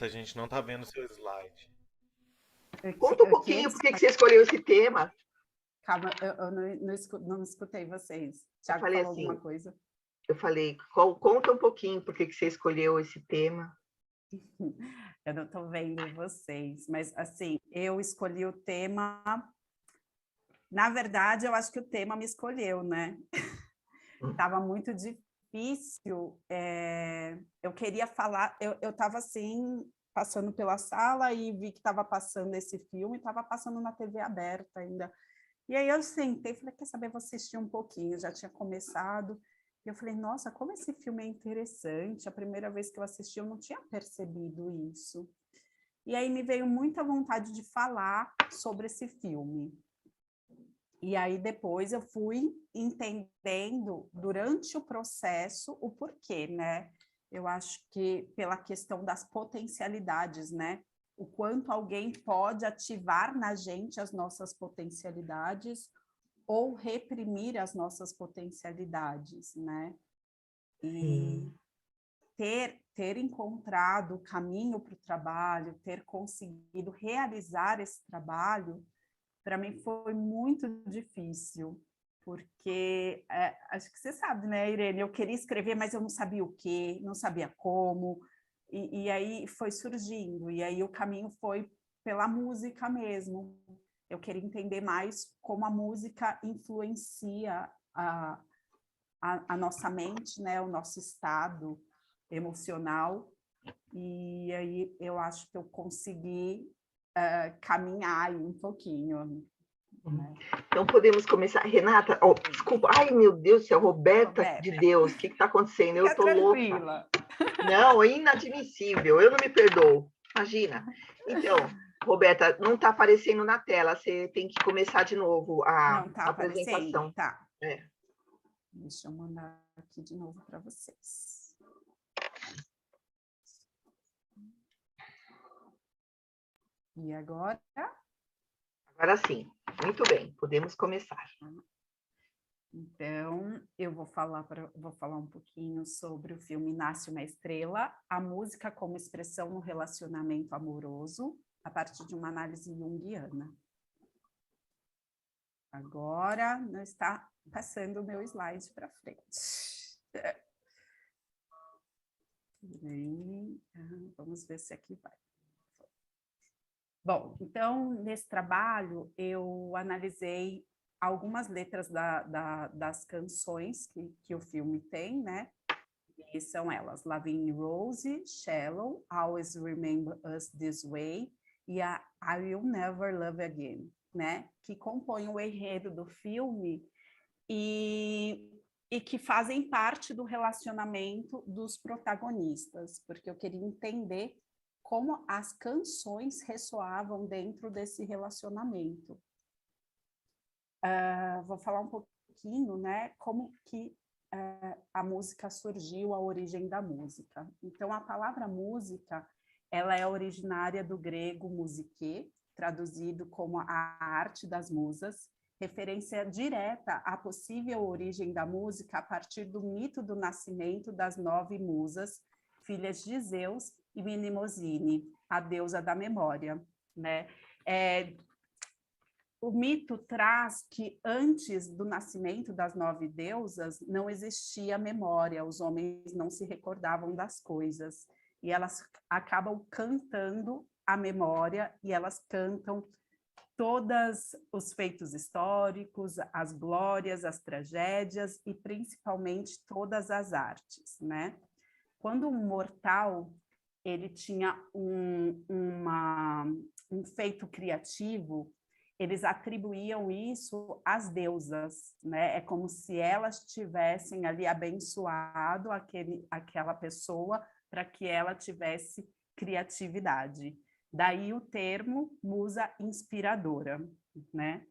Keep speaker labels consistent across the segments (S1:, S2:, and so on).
S1: A gente não tá vendo o seu slide.
S2: Conta um pouquinho por que você escolheu esse tema.
S3: Calma, eu não escutei vocês.
S2: Eu
S3: Thiago
S2: falei
S3: falou
S2: assim,
S3: alguma coisa?
S2: eu falei, conta um pouquinho por que você escolheu esse tema.
S3: Eu não estou vendo vocês, mas assim, eu escolhi o tema. Na verdade, eu acho que o tema me escolheu, né? Estava muito difícil. Eu queria falar, eu estava assim, passando pela sala e vi que estava passando esse filme, estava passando na TV aberta ainda. E aí eu sentei e falei, quer saber, vou assistir um pouquinho, já tinha começado. E eu falei, nossa, como esse filme é interessante. A primeira vez que eu assisti, eu não tinha percebido isso. E aí me veio muita vontade de falar sobre esse filme. E aí depois eu fui entendendo, durante o processo, o porquê, né? Eu acho que pela questão das potencialidades, né? O quanto alguém pode ativar na gente as nossas potencialidades ou reprimir as nossas potencialidades, né? E ter encontrado o caminho para o trabalho, ter conseguido realizar esse trabalho, para mim foi muito difícil, porque acho que você sabe, né, Irene? Eu queria escrever, mas eu não sabia o quê, não sabia como, e aí foi surgindo, e aí o caminho foi pela música mesmo. Eu queria entender mais como a música influencia a nossa mente, né, o nosso estado emocional, e aí eu acho que eu consegui caminhar aí um pouquinho. Né?
S2: Então podemos começar. Renata, oh, desculpa, ai meu Deus do céu, Roberta de Deus, o que está acontecendo?
S3: Fica
S2: Eu tô
S3: tranquila.
S2: louca. Não, é inadmissível, eu não me perdoo, imagina. Então, Roberta, não está aparecendo na tela, você tem que começar de novo a
S3: Não está
S2: apresentação.
S3: aparecendo? Tá.
S2: É.
S3: Deixa eu mandar aqui de novo para vocês. E agora?
S2: Agora sim, muito bem, podemos começar.
S3: Então, eu vou falar um pouquinho sobre o filme Nasce uma Estrela, a música como expressão no relacionamento amoroso, a partir de uma análise junguiana. Agora não está passando o meu slide para frente. Vamos ver se aqui vai. Bom, então, nesse trabalho, eu analisei algumas letras das canções que o filme tem, né? E são elas, Lavigne Rose, Shallow, Always Remember Us This Way e a I Will Never Love Again, né? Que compõem o enredo do filme e que fazem parte do relacionamento dos protagonistas, porque eu queria entender como as canções ressoavam dentro desse relacionamento. Vou falar um pouquinho, né, como que a música surgiu, a origem da música. Então, a palavra música, ela é originária do grego musique, traduzido como a arte das musas, referência direta à possível origem da música a partir do mito do nascimento das 9 musas, filhas de Zeus e Mnemosyne, a deusa da memória, né? O mito traz que antes do nascimento das 9 deusas não existia memória, os homens não se recordavam das coisas, e elas acabam cantando a memória, e elas cantam todos os feitos históricos, as glórias, as tragédias, e principalmente todas as artes, né? Quando um mortal ele tinha um feito criativo, eles atribuíam isso às deusas, né? É como se elas tivessem ali abençoado aquela pessoa para que ela tivesse criatividade. Daí o termo musa inspiradora, né?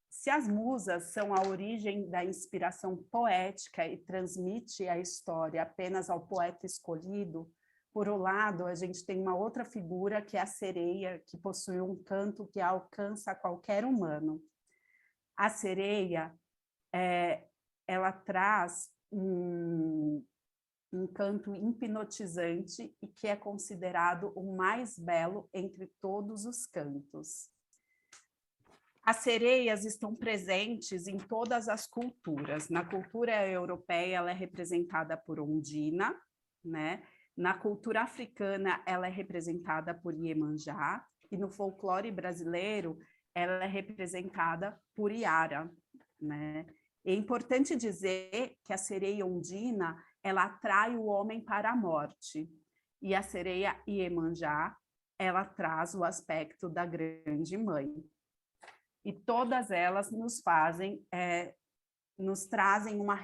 S3: Se as musas são a origem da inspiração poética e transmite a história apenas ao poeta escolhido, por um lado, a gente tem uma outra figura, que é a sereia, que possui um canto que alcança qualquer humano. A sereia, ela traz um canto hipnotizante e que é considerado o mais belo entre todos os cantos. As sereias estão presentes em todas as culturas. Na cultura europeia, ela é representada por Ondina, né? Na cultura africana, ela é representada por Iemanjá, e no folclore brasileiro, ela é representada por Iara, né? É importante dizer que a sereia Ondina, ela atrai o homem para a morte, e a sereia Iemanjá, ela traz o aspecto da grande mãe. E todas elas nos trazem uma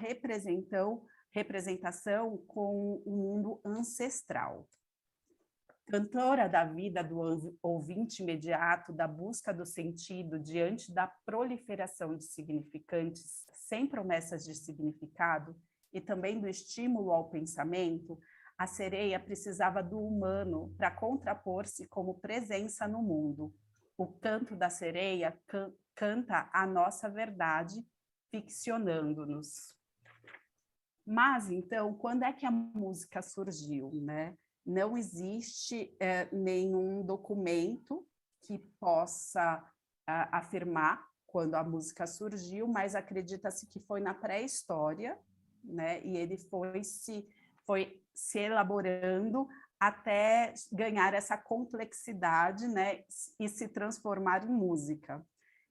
S3: representação com o mundo ancestral. Cantora da vida do ouvinte imediato, da busca do sentido diante da proliferação de significantes sem promessas de significado e também do estímulo ao pensamento, a sereia precisava do humano para contrapor-se como presença no mundo. O canto da sereia canta a nossa verdade, ficcionando-nos. Mas, então, quando é que a música surgiu, né? Não existe nenhum documento que possa afirmar quando a música surgiu, mas acredita-se que foi na pré-história, né? E ele foi se elaborando até ganhar essa complexidade, né, e se transformar em música.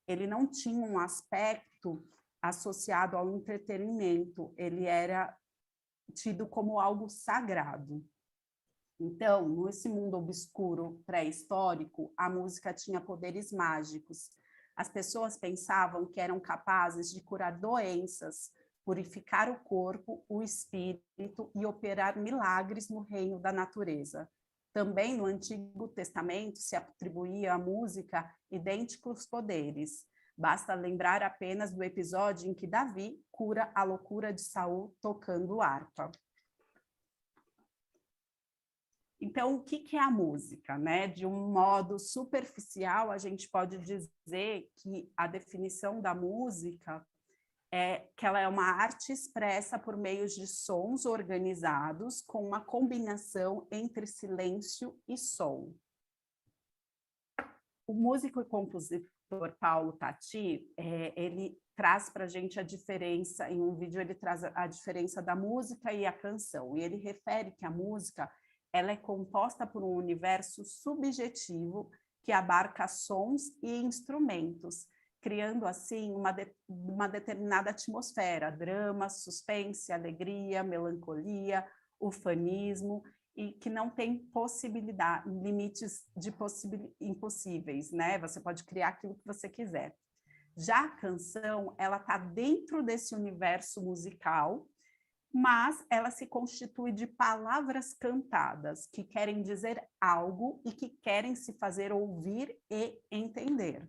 S3: Ele não tinha um aspecto associado ao entretenimento, ele era tido como algo sagrado. Então, nesse mundo obscuro pré-histórico, a música tinha poderes mágicos. As pessoas pensavam que eram capazes de curar doenças, purificar o corpo, o espírito e operar milagres no reino da natureza. Também no Antigo Testamento se atribuía à música idênticos poderes. Basta lembrar apenas do episódio em que Davi cura a loucura de Saul tocando harpa. Então, o que é a música, né? De um modo superficial, a gente pode dizer que a definição da música é que ela é uma arte expressa por meios de sons organizados com uma combinação entre silêncio e som. O músico e compositor Paulo Tati, ele traz para a gente a diferença, em um vídeo ele traz a diferença da música e a canção, e ele refere que a música ela é composta por um universo subjetivo que abarca sons e instrumentos, criando, assim, uma determinada atmosfera, drama, suspense, alegria, melancolia, ufanismo, e que não tem limites de impossíveis, né? Você pode criar aquilo que você quiser. Já a canção, ela está dentro desse universo musical, mas ela se constitui de palavras cantadas, que querem dizer algo e que querem se fazer ouvir e entender.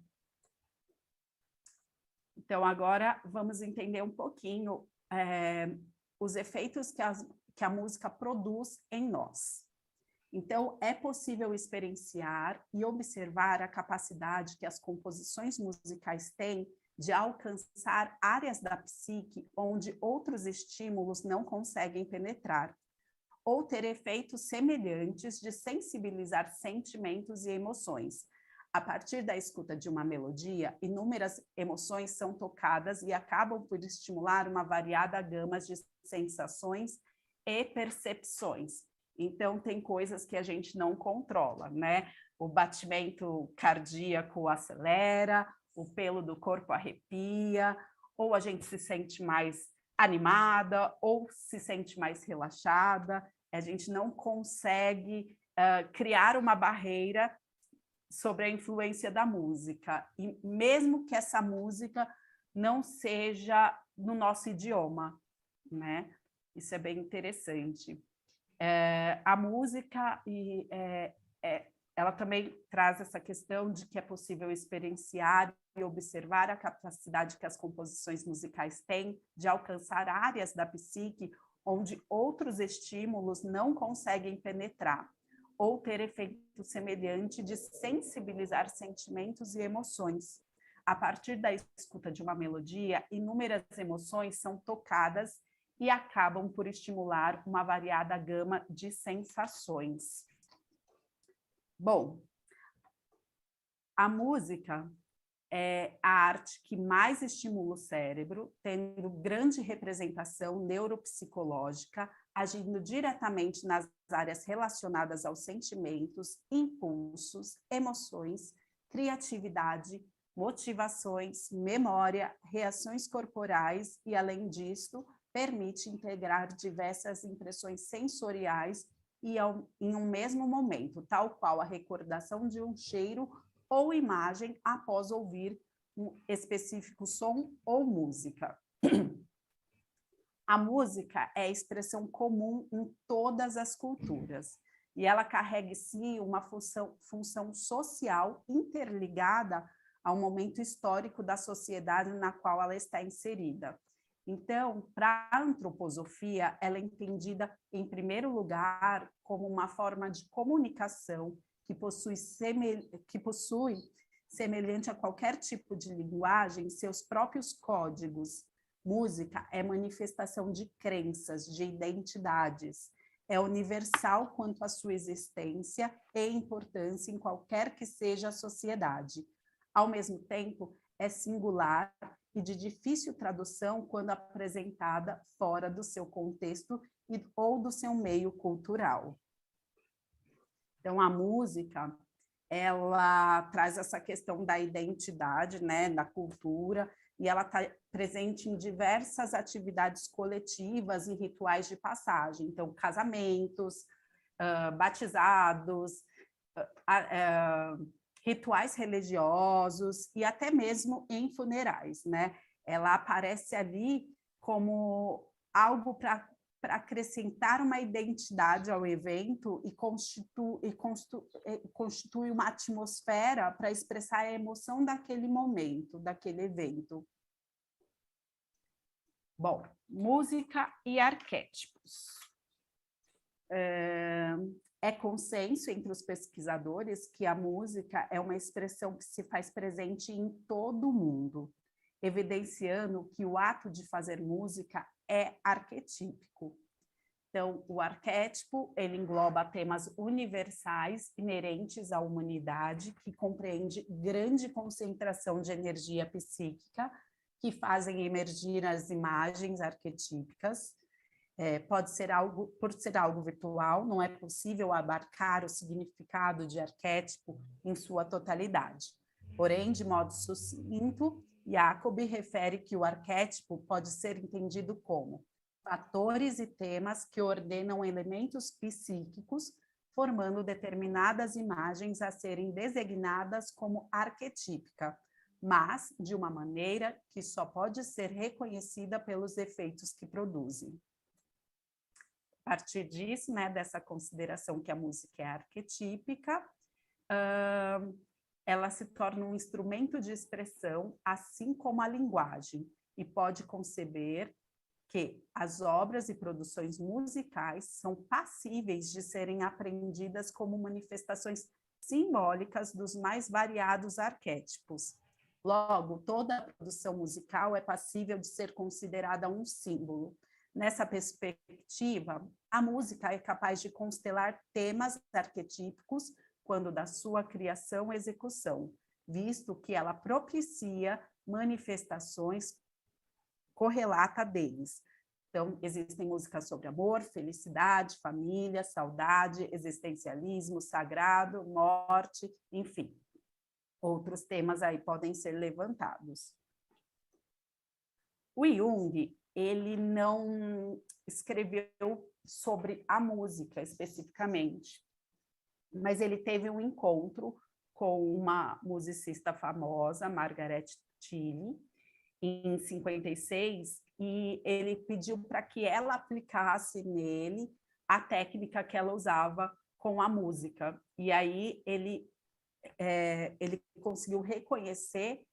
S3: Então, agora vamos entender um pouquinho os efeitos que a música produz em nós. Então, é possível experienciar e observar a capacidade que as composições musicais têm de alcançar áreas da psique onde outros estímulos não conseguem penetrar, ou ter efeitos semelhantes de sensibilizar sentimentos e emoções. A partir da escuta de uma melodia, inúmeras emoções são tocadas e acabam por estimular uma variada gama de sensações e percepções. Então, tem coisas que a gente não controla, né? O batimento cardíaco acelera, o pelo do corpo arrepia, ou a gente se sente mais animada, ou se sente mais relaxada. A gente não consegue criar uma barreira sobre a influência da música, e mesmo que essa música não seja no nosso idioma, né? Isso é bem interessante. A música, ela também traz essa questão de que é possível experienciar e observar a capacidade que as composições musicais têm de alcançar áreas da psique onde outros estímulos não conseguem penetrar, ou ter efeito semelhante de sensibilizar sentimentos e emoções. A partir da escuta de uma melodia, inúmeras emoções são tocadas e acabam por estimular uma variada gama de sensações. Bom, a música é a arte que mais estimula o cérebro, tendo grande representação neuropsicológica, agindo diretamente nas áreas relacionadas aos sentimentos, impulsos, emoções, criatividade, motivações, memória, reações corporais e, além disso, permite integrar diversas impressões sensoriais em um mesmo momento, tal qual a recordação de um cheiro ou imagem após ouvir um específico som ou música. A música é expressão comum em todas as culturas, e ela carrega em si uma função social interligada ao momento histórico da sociedade na qual ela está inserida. Então, para a antroposofia, ela é entendida, em primeiro lugar, como uma forma de comunicação que possui, semelhante a qualquer tipo de linguagem, seus próprios códigos. Música é manifestação de crenças, de identidades. É universal quanto à sua existência e importância em qualquer que seja a sociedade. Ao mesmo tempo, é singular e de difícil tradução quando apresentada fora do seu contexto ou do seu meio cultural. Então, a música, ela traz essa questão da identidade, né, da cultura, e ela está presente em diversas atividades coletivas e rituais de passagem. Então, casamentos, batizados, rituais religiosos e até mesmo em funerais, né? Ela aparece ali como algo para acrescentar uma identidade ao evento e constitui uma atmosfera para expressar a emoção daquele momento, daquele evento. Bom, música e arquétipos. É consenso entre os pesquisadores que a música é uma expressão que se faz presente em todo o mundo, evidenciando que o ato de fazer música é arquetípico. Então, o arquétipo, ele engloba temas universais inerentes à humanidade, que compreende grande concentração de energia psíquica, que fazem emergir as imagens arquetípicas. Por ser algo virtual, não é possível abarcar o significado de arquétipo em sua totalidade. Porém, de modo sucinto, Jacob refere que o arquétipo pode ser entendido como fatores e temas que ordenam elementos psíquicos, formando determinadas imagens a serem designadas como arquetípica, mas de uma maneira que só pode ser reconhecida pelos efeitos que produzem. A partir disso, né, dessa consideração que a música é arquetípica, ela se torna um instrumento de expressão, assim como a linguagem, e pode conceber que as obras e produções musicais são passíveis de serem apreendidas como manifestações simbólicas dos mais variados arquétipos. Logo, toda a produção musical é passível de ser considerada um símbolo. Nessa perspectiva, a música é capaz de constelar temas arquetípicos quando da sua criação e execução, visto que ela propicia manifestações correlata deles. Então, existem músicas sobre amor, felicidade, família, saudade, existencialismo, sagrado, morte, enfim. Outros temas aí podem ser levantados. O Jung, ele não escreveu sobre a música especificamente, mas ele teve um encontro com uma musicista famosa, Margaret Tilly, em 56, e ele pediu para que ela aplicasse nele a técnica que ela usava com a música. E aí ele conseguiu reconhecer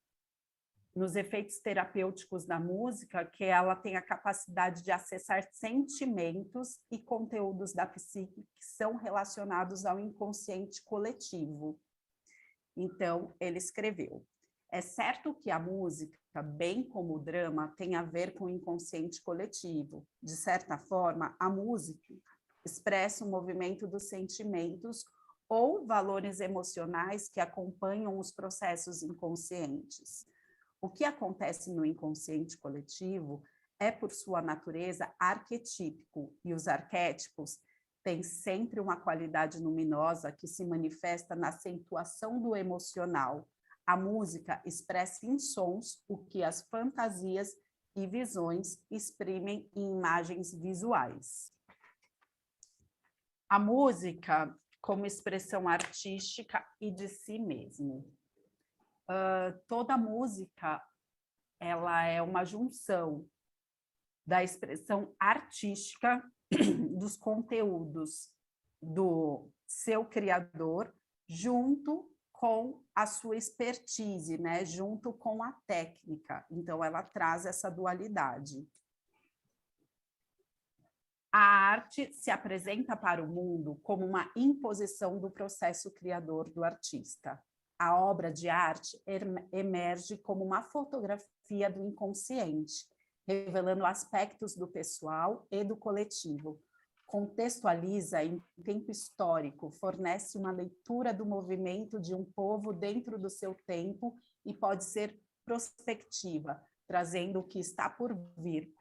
S3: nos efeitos terapêuticos da música que ela tem a capacidade de acessar sentimentos e conteúdos da psique que são relacionados ao inconsciente coletivo. Então, ele escreveu: É certo que a música, bem como o drama, tem a ver com o inconsciente coletivo. De certa forma, a música expressa o movimento dos sentimentos ou valores emocionais que acompanham os processos inconscientes. O que acontece no inconsciente coletivo é, por sua natureza, arquetípico, e os arquétipos têm sempre uma qualidade luminosa que se manifesta na acentuação do emocional. A música expressa em sons o que as fantasias e visões exprimem em imagens visuais. A música como expressão artística e de si mesmo. Toda música, ela é uma junção da expressão artística dos conteúdos do seu criador, junto com a sua expertise, né? Junto com a técnica. Então, ela traz essa dualidade. A arte se apresenta para o mundo como uma imposição do processo criador do artista. A obra de arte emerge como uma fotografia do inconsciente, revelando aspectos do pessoal e do coletivo. Contextualiza em tempo histórico, fornece uma leitura do movimento de um povo dentro do seu tempo e pode ser prospectiva, trazendo o que está por vir.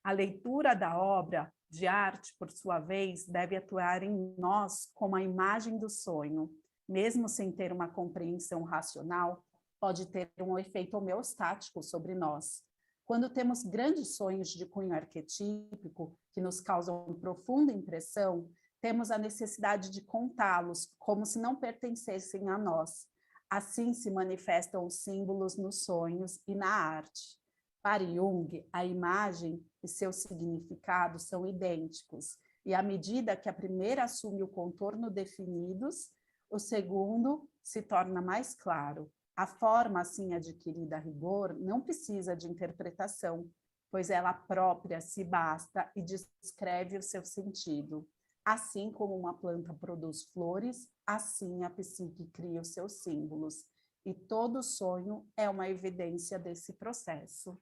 S3: A leitura da obra de arte, por sua vez, deve atuar em nós como a imagem do sonho. Mesmo sem ter uma compreensão racional, pode ter um efeito homeostático sobre nós. Quando temos grandes sonhos de cunho arquetípico, que nos causam profunda impressão, temos a necessidade de contá-los, como se não pertencessem a nós. Assim se manifestam os símbolos nos sonhos e na arte. Para Jung, a imagem e seu significado são idênticos, e à medida que a primeira assume o contorno definidos, o segundo se torna mais claro. A forma assim adquirida a rigor não precisa de interpretação, pois ela própria se basta e descreve o seu sentido. Assim como uma planta produz flores, assim a psique cria os seus símbolos, e todo sonho é uma evidência desse processo.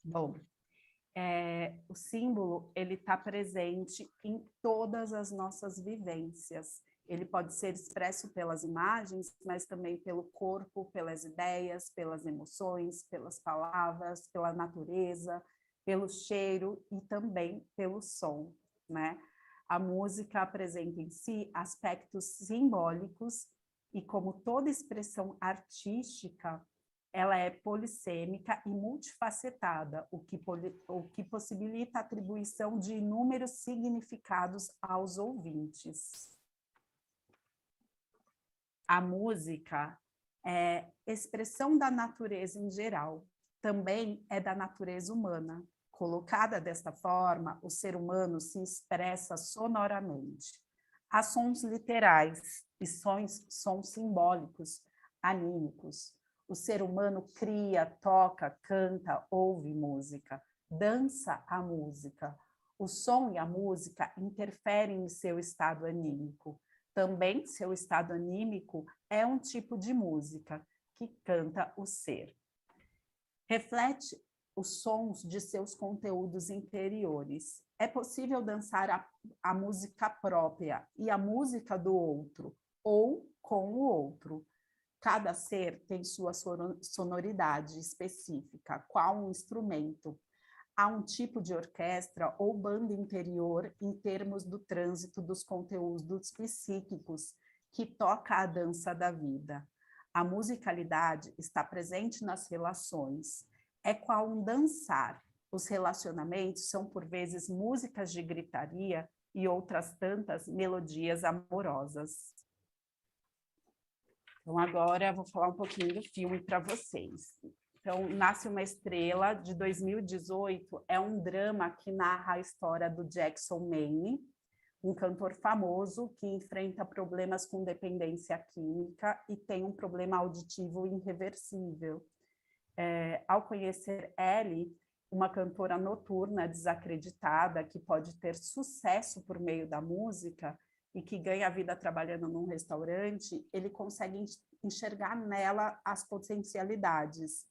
S3: Bom, o símbolo ele está presente em todas as nossas vivências. Ele pode ser expresso pelas imagens, mas também pelo corpo, pelas ideias, pelas emoções, pelas palavras, pela natureza, pelo cheiro e também pelo som, né? A música apresenta em si aspectos simbólicos e, como toda expressão artística, ela é polissêmica e multifacetada, o que possibilita a atribuição de inúmeros significados aos ouvintes. A música é expressão da natureza em geral, também é da natureza humana. Colocada desta forma, o ser humano se expressa sonoramente. Há sons literais e sons simbólicos, anímicos. O ser humano cria, toca, canta, ouve música, dança a música. O som e a música interferem em seu estado anímico. Também seu estado anímico é um tipo de música que canta o ser. Reflete os sons de seus conteúdos interiores. É possível dançar a música própria e a música do outro, ou com o outro. Cada ser tem sua sonoridade específica, qual um instrumento. Há um tipo de orquestra ou banda interior em termos do trânsito dos conteúdos psíquicos que toca a dança da vida. A musicalidade está presente nas relações. É qual um dançar. Os relacionamentos são, por vezes, músicas de gritaria e outras tantas melodias amorosas. Então, agora eu vou falar um pouquinho do filme para vocês. Então, Nasce uma Estrela, de 2018, é um drama que narra a história do Jackson Maine, um cantor famoso que enfrenta problemas com dependência química e tem um problema auditivo irreversível. Ao conhecer Ellie, uma cantora noturna desacreditada que pode ter sucesso por meio da música, e que ganha a vida trabalhando num restaurante, ele consegue enxergar nela as potencialidades.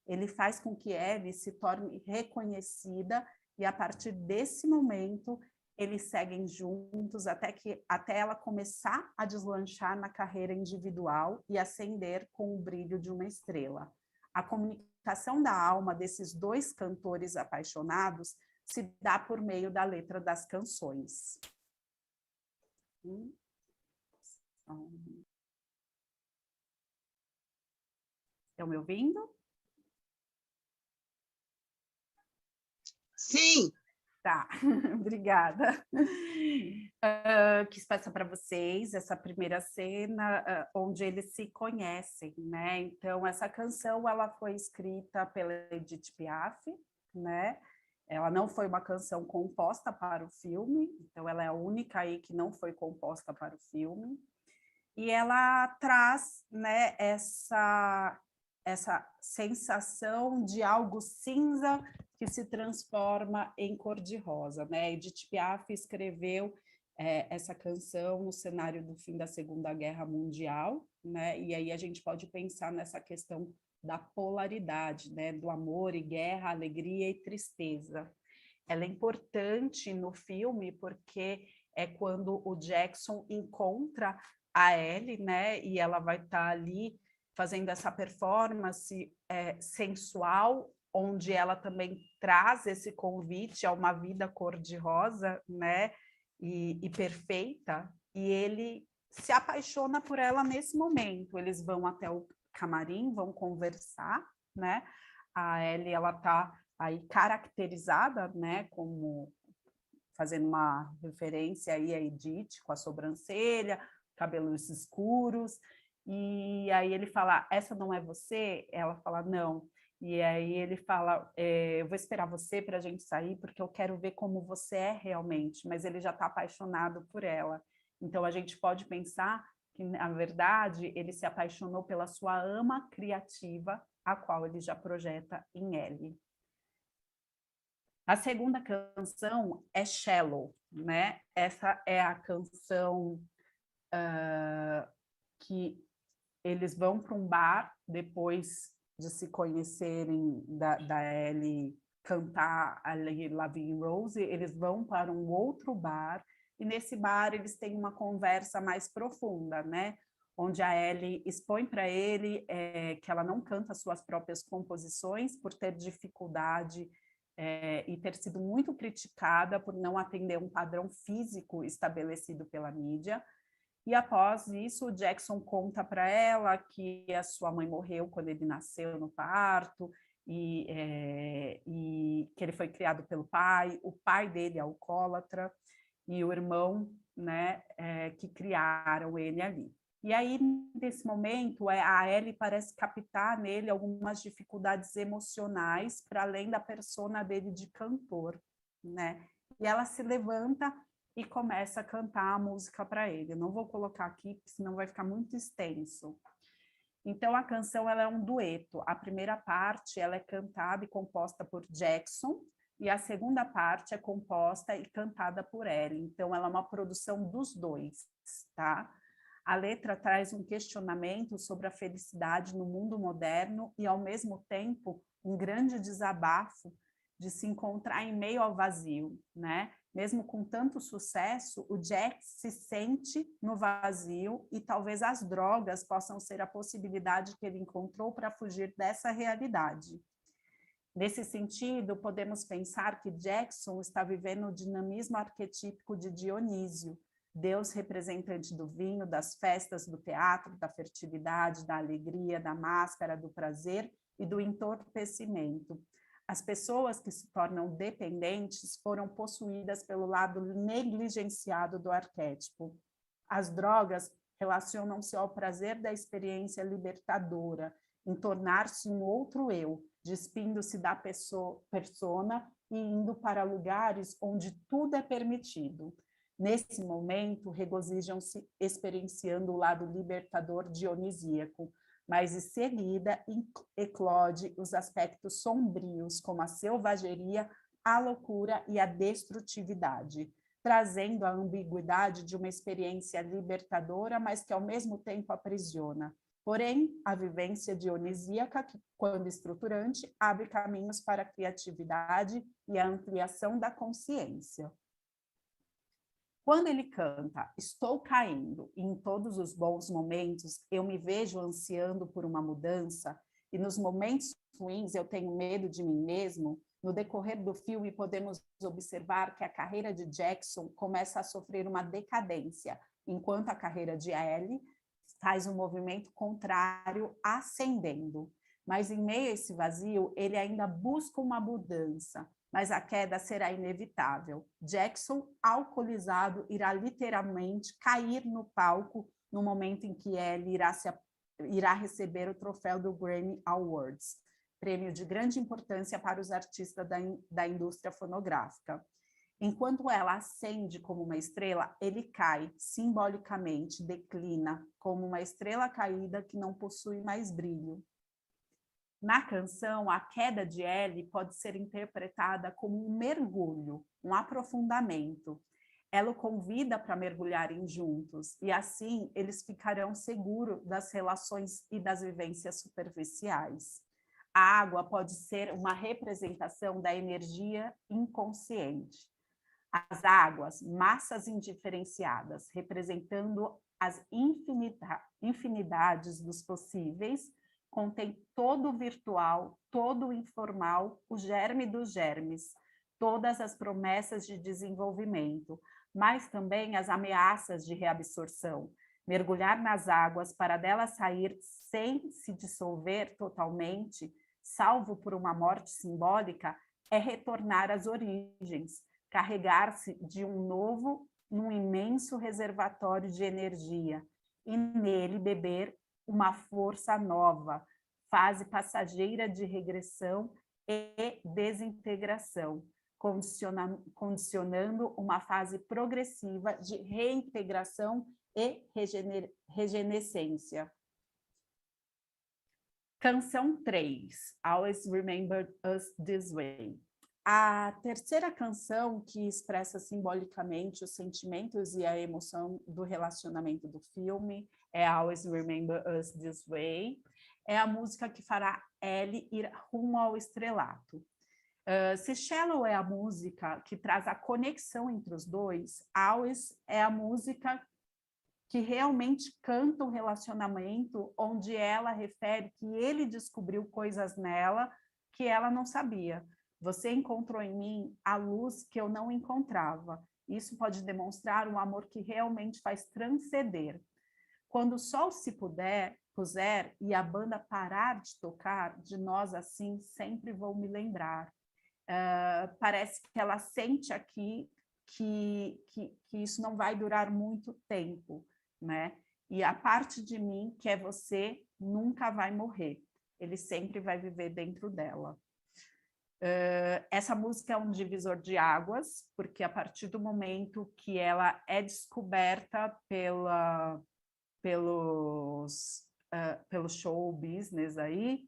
S3: Ele faz com que Ellie se torne reconhecida e, a partir desse momento, eles seguem juntos até ela começar a deslanchar na carreira individual e ascender com o brilho de uma estrela. A comunicação da alma desses dois cantores apaixonados se dá por meio da letra das canções. Estão me ouvindo?
S4: Sim.
S3: Tá, obrigada. Quis passar para vocês essa primeira cena onde eles se conhecem, né? Então, essa canção ela foi escrita pela Edith Piaf, né? Ela não foi uma canção composta para o filme, então ela é a única aí que não foi composta para o filme. E ela traz, né, essa sensação de algo cinza que se transforma em cor-de-rosa, né? Edith Piaf escreveu essa canção no cenário do fim da Segunda Guerra Mundial, né? E aí a gente pode pensar nessa questão da polaridade, né? Do amor e guerra, alegria e tristeza. Ela é importante no filme porque é quando o Jackson encontra a Ellie, né? E ela vai estar ali fazendo essa performance sensual, onde ela também traz esse convite a uma vida cor-de-rosa, né? E perfeita, e ele se apaixona por ela nesse momento. Eles vão até o camarim, vão conversar, né? A Ellie, ela está aí caracterizada, né, como fazendo uma referência aí a Edith, com a sobrancelha, cabelos escuros, e aí ele fala, essa não é você? Ela fala, não. E aí ele fala, eu vou esperar você para a gente sair, porque eu quero ver como você é realmente, mas ele já está apaixonado por ela. Então, a gente pode pensar que, na verdade, ele se apaixonou pela sua ama criativa, a qual ele já projeta em Ellie. A segunda canção é Shallow, né? Essa é a canção que eles vão para um bar depois de se conhecerem, da Ellie cantar a Lavin Rose, eles vão para um outro bar, e nesse bar eles têm uma conversa mais profunda, né? Onde a Ellie expõe para ele que ela não canta suas próprias composições por ter dificuldade e ter sido muito criticada por não atender um padrão físico estabelecido pela mídia. E após isso, o Jackson conta para ela que a sua mãe morreu quando ele nasceu no parto, e que ele foi criado pelo pai, o pai dele é alcoólatra, e o irmão, né, que criaram ele ali. E aí, nesse momento, a Ellie parece captar nele algumas dificuldades emocionais, para além da persona dele de cantor, né? E ela se levanta e começa a cantar a música para ele. Eu não vou colocar aqui, porque senão vai ficar muito extenso. Então, a canção ela é um dueto. A primeira parte ela é cantada e composta por Jackson, e a segunda parte é composta e cantada por Ellie. Então, ela é uma produção dos dois, tá? A letra traz um questionamento sobre a felicidade no mundo moderno e, ao mesmo tempo, um grande desabafo de se encontrar em meio ao vazio, né? Mesmo com tanto sucesso, o Jack se sente no vazio, e talvez as drogas possam ser a possibilidade que ele encontrou para fugir dessa realidade. Nesse sentido, podemos pensar que Jackson está vivendo o dinamismo arquetípico de Dionísio, Deus representante do vinho, das festas, do teatro, da fertilidade, da alegria, da máscara, do prazer e do entorpecimento. As pessoas que se tornam dependentes foram possuídas pelo lado negligenciado do arquétipo. As drogas relacionam-se ao prazer da experiência libertadora, em tornar-se um outro eu, despindo-se da persona e indo para lugares onde tudo é permitido. Nesse momento, regozijam-se experienciando o lado libertador dionisíaco, mas em seguida eclode os aspectos sombrios, como a selvageria, a loucura e a destrutividade. trazendo a ambiguidade de uma experiência libertadora, mas que ao mesmo tempo aprisiona. Porém, a vivência dionisíaca, que, quando estruturante, abre caminhos para a criatividade e a ampliação da consciência. Quando ele canta, estou caindo, e em todos os bons momentos eu me vejo ansiando por uma mudança, e nos momentos ruins eu tenho medo de mim mesmo, no decorrer do filme podemos observar que a carreira de Jackson começa a sofrer uma decadência, enquanto a carreira de Ellie faz um movimento contrário, ascendendo. Mas em meio a esse vazio, ele ainda busca uma mudança, mas a queda será inevitável. Jackson, alcoolizado, irá literalmente cair no palco no momento em que Ellie irá receber o troféu do Grammy Awards, prêmio de grande importância para os artistas da indústria fonográfica. Enquanto ela ascende como uma estrela, ele cai, simbolicamente, declina, como uma estrela caída que não possui mais brilho. Na canção, a queda de Ellie pode ser interpretada como um mergulho, um aprofundamento. Ela o convida para mergulharem juntos, e assim eles ficarão seguros das relações e das vivências superficiais. A água pode ser uma representação da energia inconsciente. As águas, massas indiferenciadas, representando as infinidades dos possíveis, contém todo o virtual, todo o informal, o germe dos germes, todas as promessas de desenvolvimento, mas também as ameaças de reabsorção. Mergulhar nas águas para delas sair sem se dissolver totalmente, salvo por uma morte simbólica, é retornar às origens, carregar-se de um novo num imenso reservatório de energia e nele beber uma força nova, fase passageira de regressão e desintegração, condicionando uma fase progressiva de reintegração e regenescência. Canção 3, Always Remember Us This Way. A terceira canção que expressa simbolicamente os sentimentos e a emoção do relacionamento do filme é Always Remember Us This Way. É a música que fará Ellie ir rumo ao estrelato. Se Shallow é a música que traz a conexão entre os dois, Always é a música que realmente canta um relacionamento onde ela refere que ele descobriu coisas nela que ela não sabia. Você encontrou em mim a luz que eu não encontrava. Isso pode demonstrar um amor que realmente faz transcender. Quando o sol se puser e a banda parar de tocar, de nós assim sempre vou me lembrar. Parece que ela sente aqui que isso não vai durar muito tempo, né? E a parte de mim, que é você, nunca vai morrer. Ele sempre vai viver dentro dela. Essa música é um divisor de águas, porque a partir do momento que ela é descoberta pelo show business aí,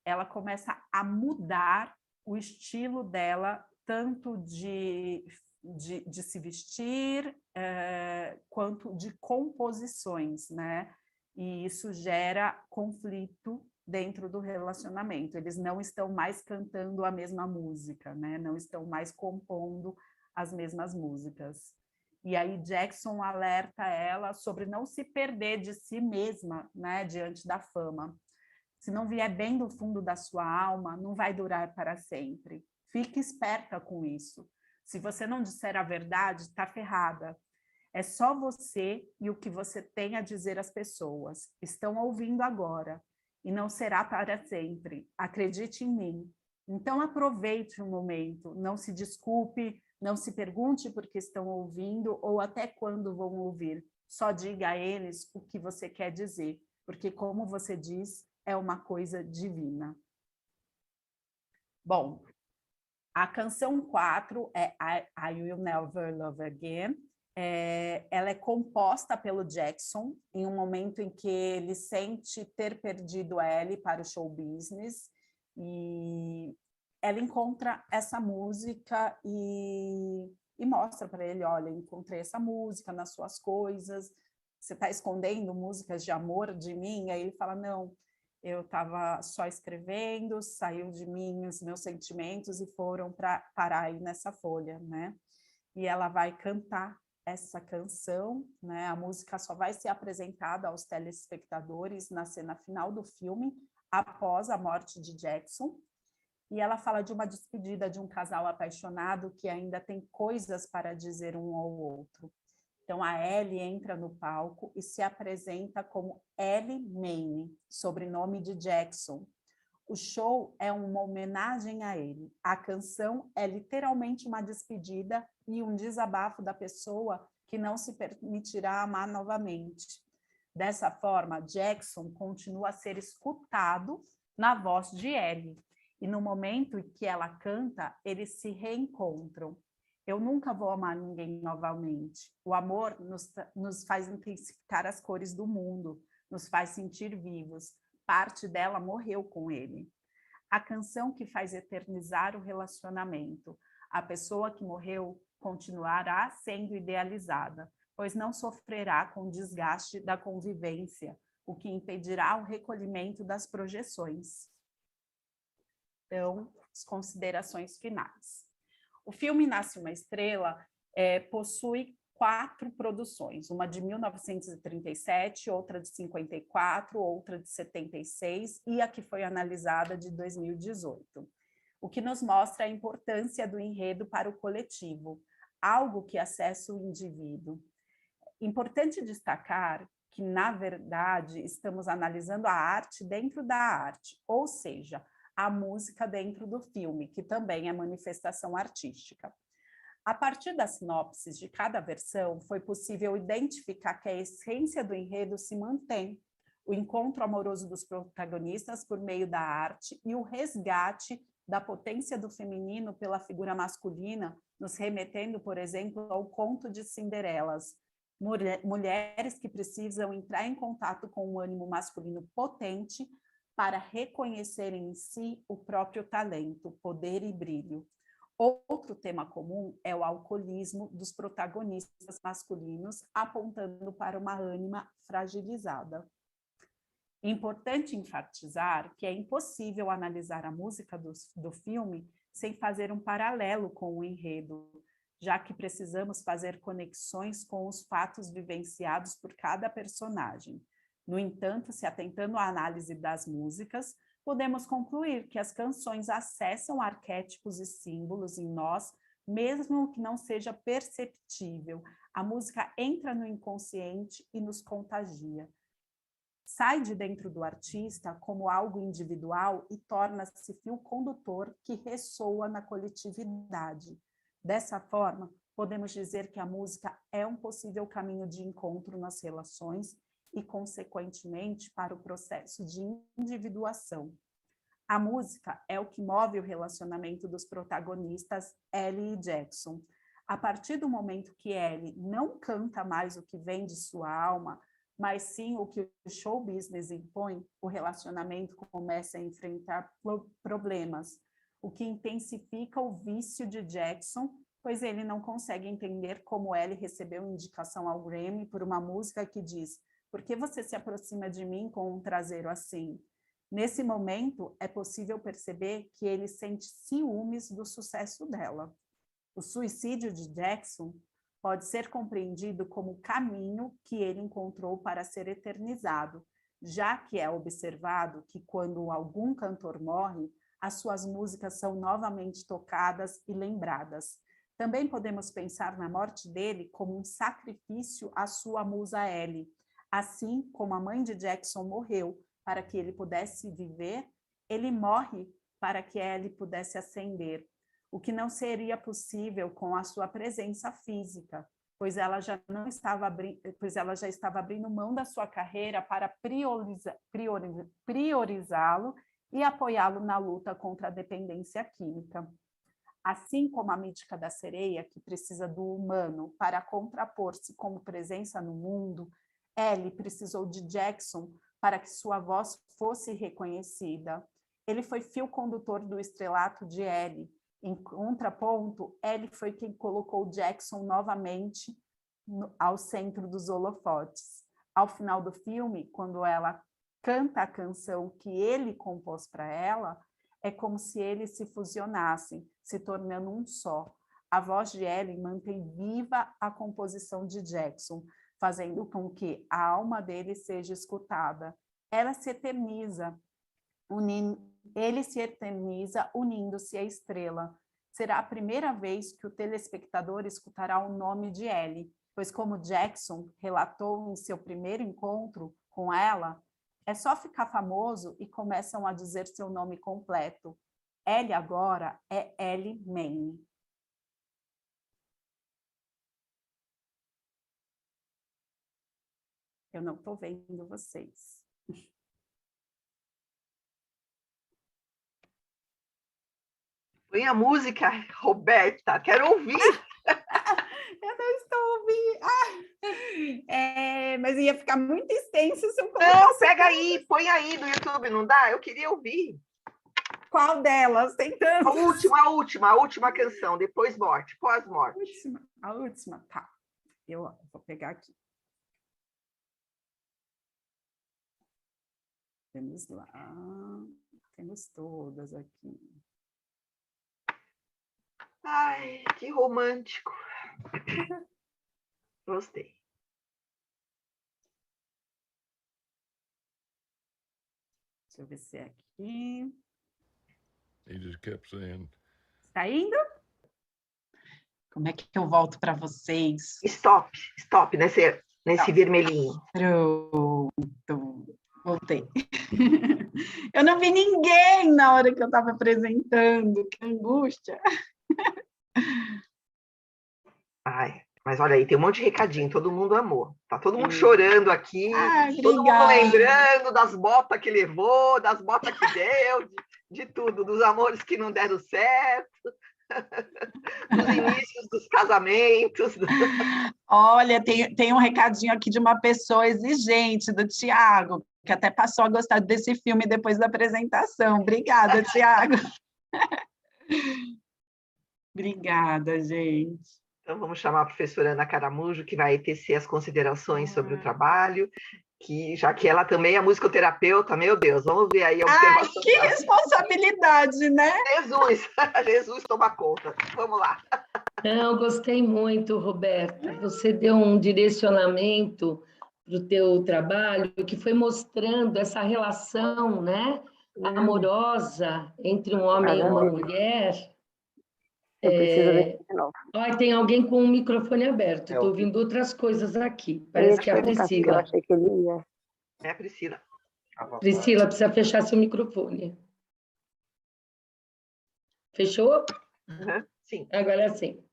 S3: ela começa a mudar o estilo dela, tanto de se vestir, quanto de composições, né? E isso gera conflito dentro do relacionamento. Eles não estão mais cantando a mesma música, né? Não estão mais compondo as mesmas músicas. E aí Jackson alerta ela sobre não se perder de si mesma, né, diante da fama. Se não vier bem do fundo da sua alma, não vai durar para sempre. Fique esperta com isso. Se você não disser a verdade, está ferrada. É só você e o que você tem a dizer às pessoas. Estão ouvindo agora. E não será para sempre. Acredite em mim. Então aproveite o momento. Não se desculpe, não se pergunte por que estão ouvindo ou até quando vão ouvir. Só diga a eles o que você quer dizer, porque, como você diz, é uma coisa divina. Bom, a canção 4 é I Will Never Love Again. Ela é composta pelo Jackson em um momento em que ele sente ter perdido Ellie para o show business, e ela encontra essa música e e mostra para ele, olha, encontrei essa música nas suas coisas, você está escondendo músicas de amor de mim? Aí ele fala, não, eu estava só escrevendo, saiu de mim os meus sentimentos e foram para parar aí nessa folha, né? E ela vai cantar essa canção, né? A música só vai ser apresentada aos telespectadores na cena final do filme, após a morte de Jackson, e ela fala de uma despedida de um casal apaixonado que ainda tem coisas para dizer um ao outro. Então, a Ellie entra no palco e se apresenta como Ellie Mayne, sobrenome de Jackson. O show é uma homenagem a ele. A canção é literalmente uma despedida e um desabafo da pessoa que não se permitirá amar novamente. Dessa forma, Jackson continua a ser escutado na voz de Ellie. E no momento em que ela canta, eles se reencontram. Eu nunca vou amar ninguém novamente. O amor nos faz intensificar as cores do mundo, nos faz sentir vivos. Parte dela morreu com ele. A canção que faz eternizar o relacionamento. A pessoa que morreu continuará sendo idealizada, pois não sofrerá com o desgaste da convivência, o que impedirá o recolhimento das projeções. Então, as considerações finais. O filme Nasce uma Estrela possui 4 produções, uma de 1937, outra de 54, outra de 76 e a que foi analisada de 2018. O que nos mostra a importância do enredo para o coletivo, algo que acessa o indivíduo. Importante destacar que, na verdade, estamos analisando a arte dentro da arte, ou seja, a música dentro do filme, que também é manifestação artística. A partir das sinopses de cada versão, foi possível identificar que a essência do enredo se mantém, o encontro amoroso dos protagonistas por meio da arte e o resgate da potência do feminino pela figura masculina, nos remetendo, por exemplo, ao conto de Cinderelas. Mulheres que precisam entrar em contato com um ânimo masculino potente para reconhecerem em si o próprio talento, poder e brilho. Outro tema comum é o alcoolismo dos protagonistas masculinos, apontando para uma ânima fragilizada. Importante enfatizar que é impossível analisar a música do filme sem fazer um paralelo com o enredo, já que precisamos fazer conexões com os fatos vivenciados por cada personagem. No entanto, se atentando à análise das músicas, podemos concluir que as canções acessam arquétipos e símbolos em nós, mesmo que não seja perceptível. A música entra no inconsciente e nos contagia. Sai de dentro do artista como algo individual e torna-se fio condutor que ressoa na coletividade. Dessa forma, podemos dizer que a música é um possível caminho de encontro nas relações e, consequentemente, para o processo de individuação. A música é o que move o relacionamento dos protagonistas, Ellie e Jackson. A partir do momento que Ellie não canta mais o que vem de sua alma, mas sim o que o show business impõe, o relacionamento começa a enfrentar problemas, o que intensifica o vício de Jackson, pois ele não consegue entender como Ellie recebeu indicação ao Grammy por uma música que diz: "Por que você se aproxima de mim com um traseiro assim?" Nesse momento, é possível perceber que ele sente ciúmes do sucesso dela. O suicídio de Jackson pode ser compreendido como o caminho que ele encontrou para ser eternizado, já que é observado que quando algum cantor morre, as suas músicas são novamente tocadas e lembradas. Também podemos pensar na morte dele como um sacrifício à sua musa Ellie, assim como a mãe de Jackson morreu para que ele pudesse viver, ele morre para que Ellie pudesse ascender, o que não seria possível com a sua presença física, pois ela já estava abrindo mão da sua carreira para priorizá-lo e apoiá-lo na luta contra a dependência química. Assim como a mítica da sereia, que precisa do humano para contrapor-se como presença no mundo, Ellie precisou de Jackson para que sua voz fosse reconhecida. Ele foi fio condutor do estrelato de Ellie, Em contraponto, Ellie foi quem colocou Jackson novamente ao centro dos holofotes. Ao final do filme, quando ela canta a canção que ele compôs para ela, é como se eles se fusionassem, se tornando um só. A voz de Ellie mantém viva a composição de Jackson, fazendo com que a alma dele seja escutada. Ela se eterniza, ele se eterniza unindo-se à estrela. Será a primeira vez que o telespectador escutará o nome de Ellie, pois como Jackson relatou em seu primeiro encontro com ela, é só ficar famoso e começam a dizer seu nome completo. Ellie agora é Ellie Manning. Eu não estou vendo vocês.
S2: Põe a música, Roberta, quero ouvir.
S3: Eu não estou ouvindo. Mas ia ficar muito extenso se eu
S2: Não, pega aí, põe aí no YouTube, não dá? Eu queria ouvir.
S3: Qual delas? Tem tantas.
S2: A última canção, depois morte, pós-morte.
S3: A última, tá. Eu vou pegar aqui. Temos lá, temos todas aqui.
S2: Ai, que romântico. Gostei.
S3: Deixa eu ver se é aqui.
S4: He just kept saying.
S3: Está indo?
S5: Como é que eu volto para vocês?
S2: Stop nesse vermelhinho.
S5: Pronto, voltei. Eu não vi ninguém na hora que eu estava apresentando, que angústia.
S2: Ai, mas olha aí, tem um monte de recadinho, todo mundo amou. Tá todo mundo chorando aqui, todo mundo lembrando das botas que levou, das botas que deu, de tudo, dos amores que não deram certo, dos inícios dos casamentos.
S5: Olha, tem um recadinho aqui de uma pessoa exigente, do Tiago, que até passou a gostar desse filme depois da apresentação. Obrigada, Tiago. Obrigada, gente.
S2: Então, vamos chamar a professora Ana Caramujo, que vai tecer as considerações sobre o trabalho, já que ela também é musicoterapeuta, meu Deus, vamos ver aí a observação.
S5: Que responsabilidade, né?
S2: Jesus toma conta. Vamos lá.
S6: Não, gostei muito, Roberta. Você deu um direcionamento para o teu trabalho que foi mostrando essa relação, né, amorosa entre um homem e uma mulher.
S7: Eu preciso ver de novo.
S6: Olha, tem alguém com o microfone aberto. Estou ouvindo outras coisas aqui. Parece que é a Priscila.
S7: Eu achei que ele ia.
S2: É a Priscila.
S6: Priscila, precisa fechar seu microfone. Fechou?
S2: Sim.
S6: Agora sim.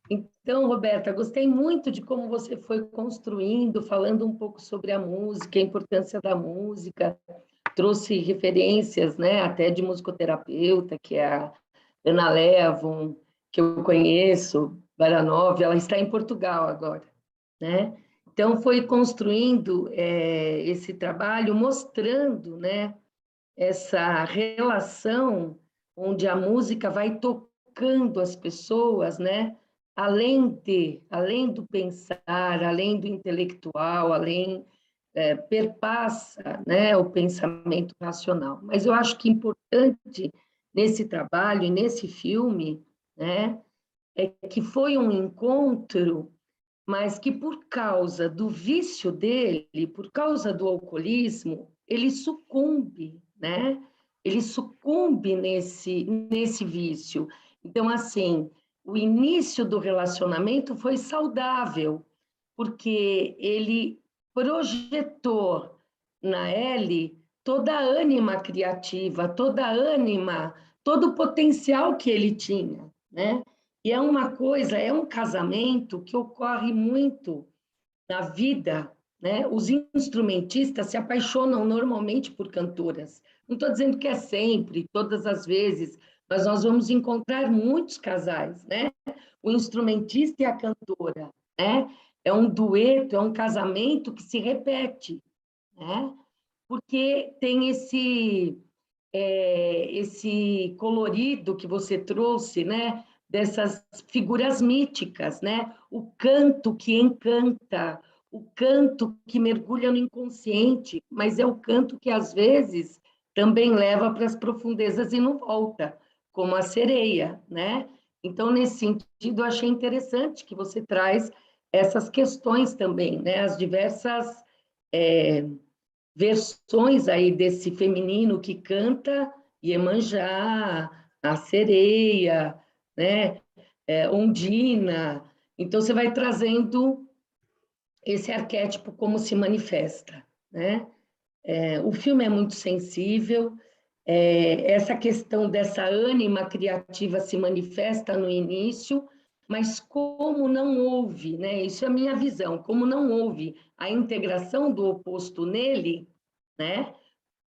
S6: Então, Roberta, gostei muito de como você foi construindo, falando um pouco sobre a música, a importância da música, trouxe referências, né, até de musicoterapeuta, que é a Ana Levon, que eu conheço, Baranov, ela está em Portugal agora, né? Então, foi construindo esse trabalho, mostrando, né, essa relação onde a música vai tocando as pessoas, né? Além do pensar, além do intelectual, perpassa, né, o pensamento racional. Mas eu acho que importante nesse trabalho e nesse filme, né, é que foi um encontro, mas que por causa do vício dele, por causa do alcoolismo, ele sucumbe, né? Ele sucumbe nesse vício. Então, assim, o início do relacionamento foi saudável, porque ele projetou na Ellie toda a ânima criativa, toda a ânima, todo o potencial que ele tinha, né? E é um casamento que ocorre muito na vida, né? Os instrumentistas se apaixonam normalmente por cantoras. Não estou dizendo que é sempre, todas as vezes, mas nós vamos encontrar muitos casais, né? O instrumentista e a cantora, né? É um dueto, é um casamento que se repete, né? Porque tem esse colorido que você trouxe, né? Dessas figuras míticas, né? O canto que encanta, o canto que mergulha no inconsciente, mas é o canto que, às vezes, também leva para as profundezas e não volta, como a sereia, né? Então, nesse sentido, eu achei interessante que você traz essas questões também, né? As diversas versões aí desse feminino que canta Iemanjá, a sereia, né? Ondina. Então, você vai trazendo esse arquétipo como se manifesta, né? O filme é muito sensível, essa questão dessa ânima criativa se manifesta no início, mas como não houve, né? Isso é a minha visão, como não houve a integração do oposto nele, né?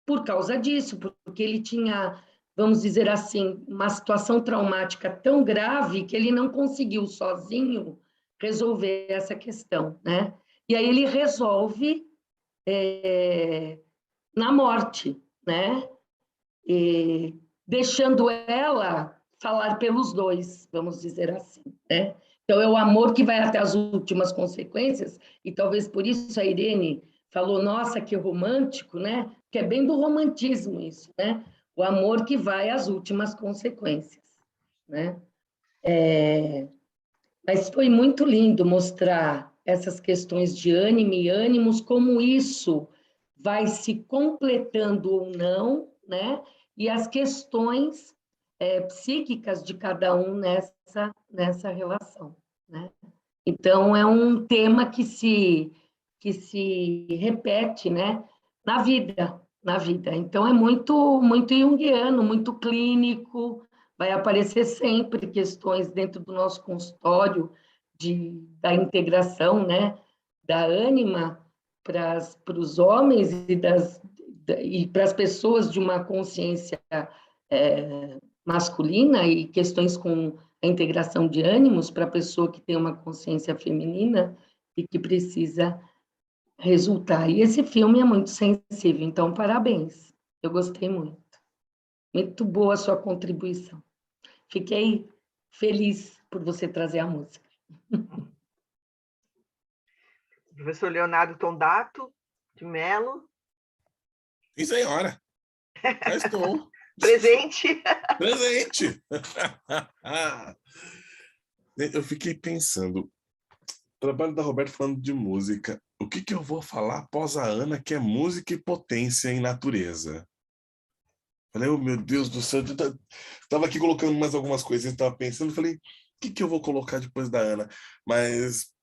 S6: Por causa disso, porque ele tinha, vamos dizer assim, uma situação traumática tão grave que ele não conseguiu sozinho resolver essa questão, né? E aí ele resolve na morte, né? E deixando ela falar pelos dois, vamos dizer assim, né? Então, é o amor que vai até as últimas consequências, e talvez por isso a Irene falou, nossa, que romântico, né? Que é bem do romantismo isso, né? O amor que vai às últimas consequências, né? Mas foi muito lindo mostrar essas questões de ânimo e ânimos, como isso vai se completando ou não, né? E as questões psíquicas de cada um nessa relação, né? Então, é um tema que se repete, né? Na vida. Então, é muito junguiano, muito clínico, vai aparecer sempre questões dentro do nosso consultório da integração, né? Da ânima para os homens e para as pessoas de uma consciência masculina e questões com a integração de ânimos para a pessoa que tem uma consciência feminina e que precisa resultar. E esse filme é muito sensível, então parabéns. Eu gostei muito. Muito boa a sua contribuição. Fiquei feliz por você trazer a música.
S2: Professor Leonardo Tondato de Mello.
S8: Sim, senhora. Já estou.
S2: Presente.
S8: Presente. Eu fiquei pensando, trabalho da Roberta falando de música, o que eu vou falar após a Ana, que é música e potência em natureza? Falei, oh, meu Deus do céu, estava aqui colocando mais algumas coisas, estava pensando, falei, o que eu vou colocar depois da Ana? Mas,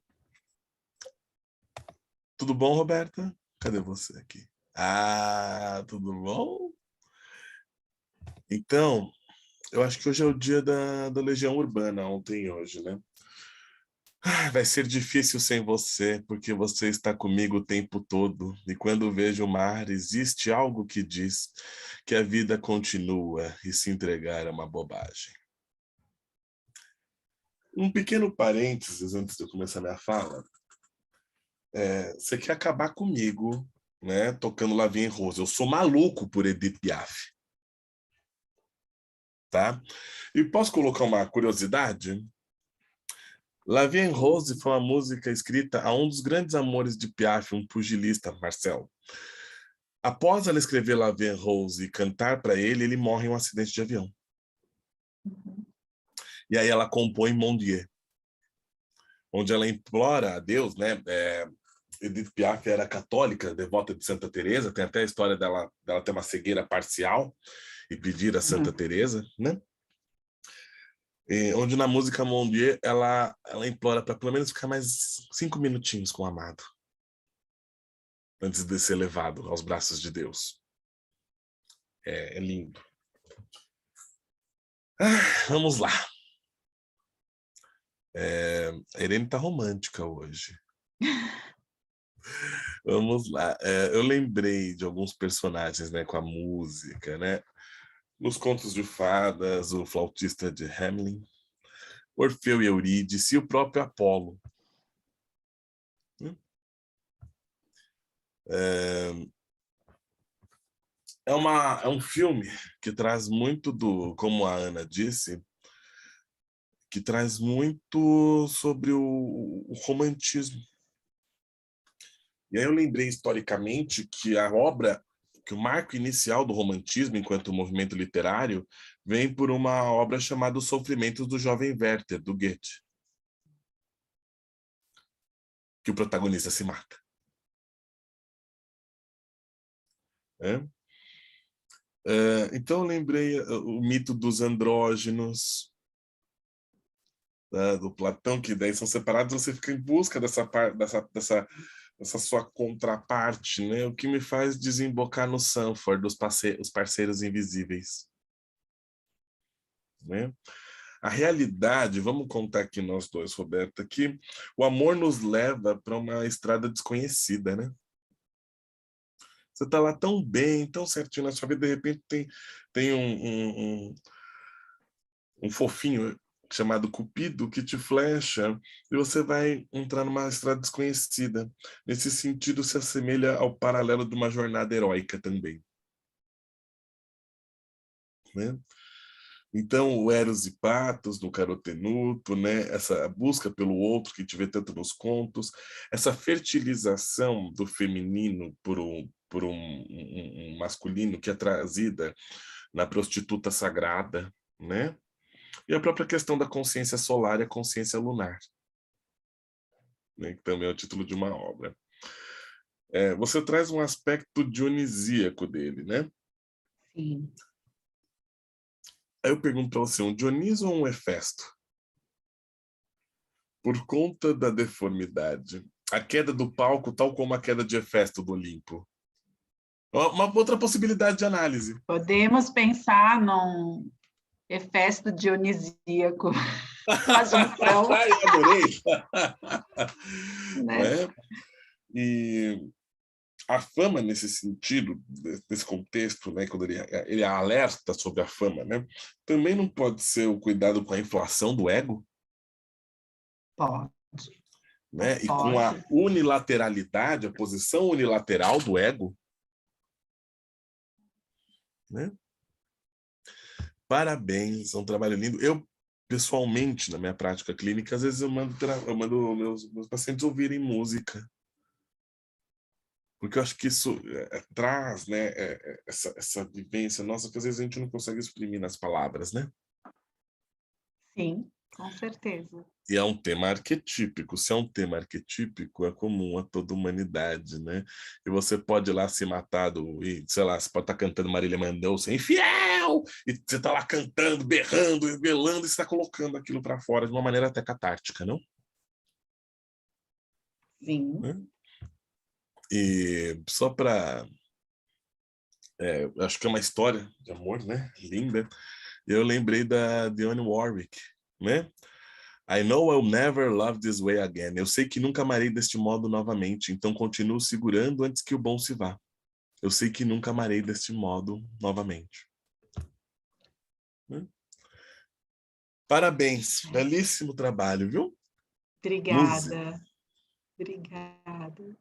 S8: tudo bom, Roberta? Cadê você aqui? Ah, tudo bom? Então, eu acho que hoje é o dia da Legião Urbana, ontem e hoje, né? Vai ser difícil sem você, porque você está comigo o tempo todo. E quando vejo o mar, existe algo que diz que a vida continua e se entregar é uma bobagem. Um pequeno parênteses antes de eu começar minha fala. Você quer acabar comigo, né? Tocando La Vie en Rose. Eu sou maluco por Edith Piaf. Tá? E posso colocar uma curiosidade? La Vie en Rose foi uma música escrita a um dos grandes amores de Piaf, um pugilista, Marcel. Após ela escrever La Vie en Rose e cantar para ele, ele morre em um acidente de avião. E aí ela compõe Mon Dieu, onde ela implora a Deus, né? Edith Piaf era católica, devota de Santa Teresa, tem até a história dela ter uma cegueira parcial e pedir a Santa Teresa, né? Onde na música Mon Dieu ela implora para pelo menos ficar mais 5 minutinhos com o amado antes de ser levado aos braços de Deus. É lindo. Vamos lá. A Irene tá romântica hoje. Vamos lá. Eu lembrei de alguns personagens, né, com a música, né? Nos contos de fadas, o flautista de Hamelin, Orfeu e Eurídice e o próprio Apolo. É um filme que traz muito como a Ana disse, que traz muito sobre o romantismo. E aí eu lembrei historicamente que que o marco inicial do romantismo enquanto movimento literário vem por uma obra chamada Os Sofrimentos do Jovem Werther, do Goethe, que o protagonista se mata. Então eu lembrei o mito dos andrógenos, do Platão, que daí são separados, você fica em busca dessa sua contraparte, né? O que me faz desembocar no Sanford, os parceiros invisíveis. Né? A realidade, vamos contar aqui nós dois, Roberta, que o amor nos leva para uma estrada desconhecida, né? Você está lá tão bem, tão certinho na sua vida, de repente tem um fofinho chamado Cupido que te flecha e você vai entrar numa estrada desconhecida. Nesse sentido, se assemelha ao paralelo de uma jornada heróica também. Né? Então, o Eros e Patos, no Carotenuto, né? Essa busca pelo outro que te vê tanto nos contos, essa fertilização do feminino por um masculino que é trazida na prostituta sagrada, né? E a própria questão da consciência solar e a consciência lunar, né? Que também é o título de uma obra. Você traz um aspecto dionisíaco dele, né?
S5: Sim.
S8: Aí eu pergunto para você, um Dioniso ou um Hefesto? Por conta da deformidade, a queda do palco, tal como a queda de Hefesto do Olimpo. Uma outra possibilidade de análise.
S5: Podemos pensar num Hefesto dionisíaco. Uma junção.
S8: Ai, eu adorei!
S5: Né?
S8: E a fama, nesse sentido, nesse contexto, né, quando ele alerta sobre a fama, né, também não pode ser o cuidado com a inflação do ego?
S5: Pode.
S8: Né? E com a unilateralidade, a posição unilateral do ego? Né? Parabéns, é um trabalho lindo. Eu, pessoalmente, na minha prática clínica, às vezes eu mando meus pacientes ouvirem música. Porque eu acho que isso traz, né, essa vivência nossa que às vezes a gente não consegue exprimir nas palavras, né?
S5: Sim, com certeza.
S8: E é um tema arquetípico. Se é um tema arquetípico, é comum a toda a humanidade, né? E você pode ir lá se matar sei lá, você pode estar cantando Marília Mendonça, infiel! E você está lá cantando, berrando, velando, e está colocando aquilo para fora de uma maneira até catártica, não?
S5: Sim.
S8: Né? E só para... acho que é uma história de amor, né? Linda. Eu lembrei da Dionne Warwick, né? I know I'll never love this way again. Eu sei que nunca amarei deste modo novamente, então continuo segurando antes que o bom se vá. Eu sei que nunca amarei deste modo novamente. Parabéns, belíssimo trabalho, viu?
S5: Obrigada.
S8: Música.
S5: Obrigada.